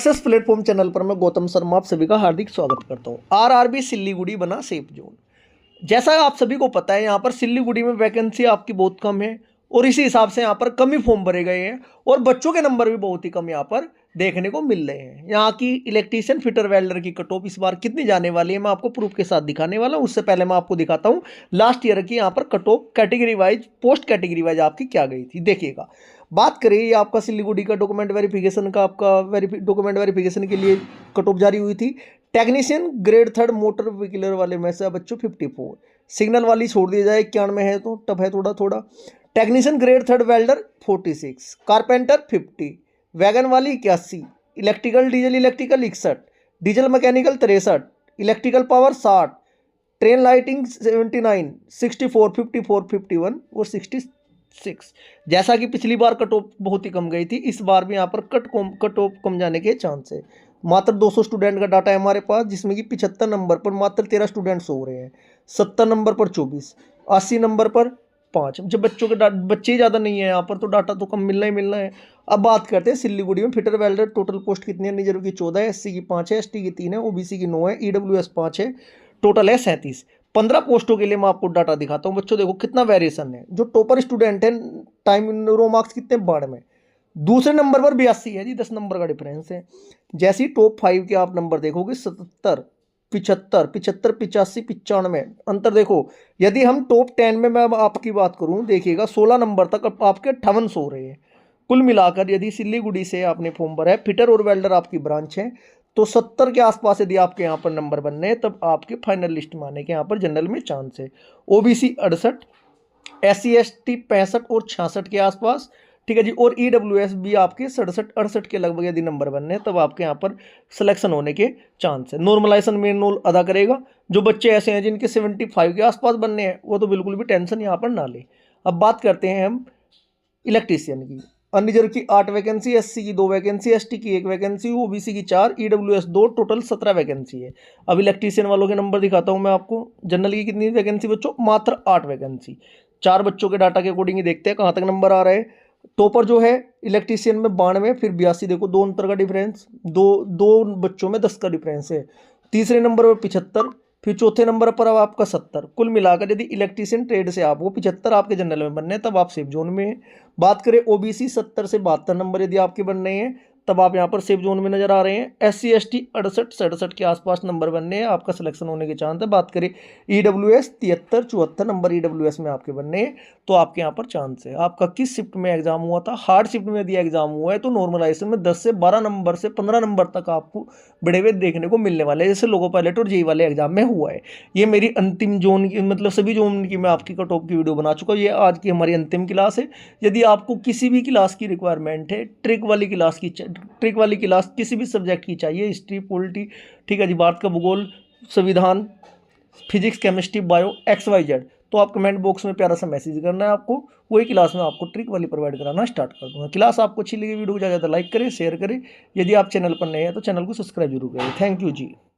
Success platform channel पर मैं गौतम शर्मा आप सभी का हार्दिक स्वागत करता हूं। आरआरबी सिल्लीगुड़ी बना सेफ जोन। जैसा आप सभी को पता है, यहाँ पर सिल्लीगुड़ी में वैकेंसी आपकी बहुत कम है और इसी हिसाब से यहाँ पर कम ही फॉर्म भरे गए हैं और बच्चों के नंबर भी बहुत ही कम यहाँ पर देखने को मिल रहे हैं। यहाँ की इलेक्ट्रीशियन फिटर वेल्डर की कट ऑफ इस बार कितनी जाने वाली है मैं आपको प्रूफ के साथ दिखाने वाला हूँ। उससे पहले मैं आपको दिखाता हूँ लास्ट ईयर की यहाँ पर cut off category wise, post category wise आपकी क्या गई थी। देखिएगा, बात करें ये आपका सिल्लीगुड़ी का डॉक्यूमेंट वेरिफिकेशन का, आपका डॉक्यूमेंट वेरिफिकेशन के लिए कट ऑफ जारी हुई थी। टेक्नीशियन ग्रेड 3 मोटर व्हीकलर वाले में से बच्चों 54, सिग्नल वाली छोड़ दी जाए 91 है तो टफ है थोड़ा। Technician grade 3 welder 46, carpenter 50, wagon वाली 81, electrical diesel electrical 61, diesel mechanical 63, electrical power 60, train lighting 79, 64, 54, 51 और 66। जैसा कि पिछली बार कट ऑफ बहुत ही कम गई थी, इस बार भी यहाँ पर कट ऑफ कम जाने के चांस है। मात्र 200 स्टूडेंट का डाटा है हमारे पास, जिसमें कि 75 नंबर पर मात्र 13 स्टूडेंट्स हो रहे हैं, 70 नंबर पर 24, 80 नंबर पर 5। जब बच्चों के बच्चे ही ज़्यादा नहीं है यहाँ पर तो डाटा तो कम मिलना ही मिलना है। अब बात करते हैं सिल्लीगुड़ी में फिटर वेल्डर टोटल पोस्ट कितनी है। निजर की 14 है, एससी की 5 है, एसटी की 3 है, ओबीसी की 9 है, ईडब्ल्यूएस 5 है, टोटल है 37। 15 पोस्टों के लिए मैं आपको डाटा दिखाता हूँ। बच्चों देखो कितना वेरिएशन है। जो टॉपर स्टूडेंट है, टाइम रो मार्क्स कितने 92 में, दूसरे नंबर पर 82 है जी, 10 नंबर का डिफरेंस है। जैसे ही टॉप 5 के आप नंबर देखोगे 77, 75, 85, 95 अंतर देखो। यदि हम टॉप 10 में मैं आपकी बात करूं, देखिएगा 16 नंबर तक आपके 58 हो रहे हैं। कुल मिलाकर यदि सिल्लीगुड़ी से आपने फॉर्म भरा है, फिटर और वेल्डर आपकी ब्रांच है, तो 70 के आसपास यदि आपके यहाँ पर नंबर बनने हैं तब आपके फाइनल लिस्ट में आने के यहाँ पर जनरल में चांस है। ओबीसी 68, SC ST 65 और 66 के आसपास, ठीक है जी। और ईडब्ल्यूएस भी आपके 67 68 के लगभग यदि नंबर बनने हैं तब आपके यहाँ पर सिलेक्शन होने के चांस है। नॉर्मलाइजेशन मेन रोल अदा करेगा। जो बच्चे ऐसे हैं जिनके 75 के आसपास बनने हैं वो तो बिल्कुल भी टेंशन यहाँ पर ना ले। अब बात करते हैं हम इलेक्ट्रीशियन की। अनरिजर्व की 8 वैकेंसी, SC की 2 वैकेंसी, ST की 1 वैकेंसी, OBC की 4, ईडब्ल्यूएस 2, टोटल 17 वैकेंसी है। अब इलेक्ट्रीशियन वालों के नंबर दिखाता हूँ मैं आपको। जनरल की कितनी वैकेंसी बच्चों, मात्र 8 वैकेंसी। 4 बच्चों के डाटा के अकॉर्डिंग ही देखते हैं कहाँ तक नंबर आ रहे हैं। टॉपर जो है इलेक्ट्रीशियन में 92, फिर 82, देखो 2 अंतर का डिफरेंस, दो बच्चों में 10 का डिफरेंस है। तीसरे नंबर पर 75, फिर चौथे नंबर पर अब आपका 70। कुल मिलाकर यदि इलेक्ट्रीशियन ट्रेड से आपको 75 आपके जनरल में बनने हैं तब आप सेफ जोन में हैं। बात करें ओबीसी 70 से 72 नंबर यदि आपके बनने हैं तब आप यहाँ पर सेफ जोन में नजर आ रहे हैं। SC ST 68 67 के आसपास नंबर बनने हैं, आपका सिलेक्शन होने के चांस है। बात करें ईडब्ल्यूएस 73 74 नंबर ईडब्ल्यूएस में आपके बनने हैं तो आपके यहाँ पर चांस है। आपका किस शिफ्ट में एग्जाम हुआ था, हार्ड शिफ्ट में यदि एग्जाम हुआ है तो नॉर्मलाइजेशन में 10 से 12 नंबर से 15 नंबर तक आपको बड़े हुए देखने को मिलने वाले हैं, जैसे लोको पायलट और जेई वाले एग्जाम में हुआ है। ये मेरी अंतिम जोन की, मतलब सभी जोन की मैं आपकी कट ऑफ की वीडियो बना चुका हूँ। ये आज की हमारी अंतिम क्लास है। यदि आपको किसी भी क्लास की रिक्वायरमेंट है, ट्रिक वाली क्लास किसी भी सब्जेक्ट की चाहिए, हिस्ट्री, पॉलिटी, ठीक है जी, भारत का भूगोल, संविधान, फिजिक्स, केमिस्ट्री, बायो, XYZ, तो आप कमेंट बॉक्स में प्यारा सा मैसेज करना है आपको, वही क्लास में आपको ट्रिक वाली प्रोवाइड कराना स्टार्ट कर दूंगा। क्लास आपको अच्छी लगी वीडियो को ज़्यादा लाइक करें, शेयर करें। यदि आप चैनल पर नए हैं तो चैनल को सब्सक्राइब जरूर करें। Thank you ji.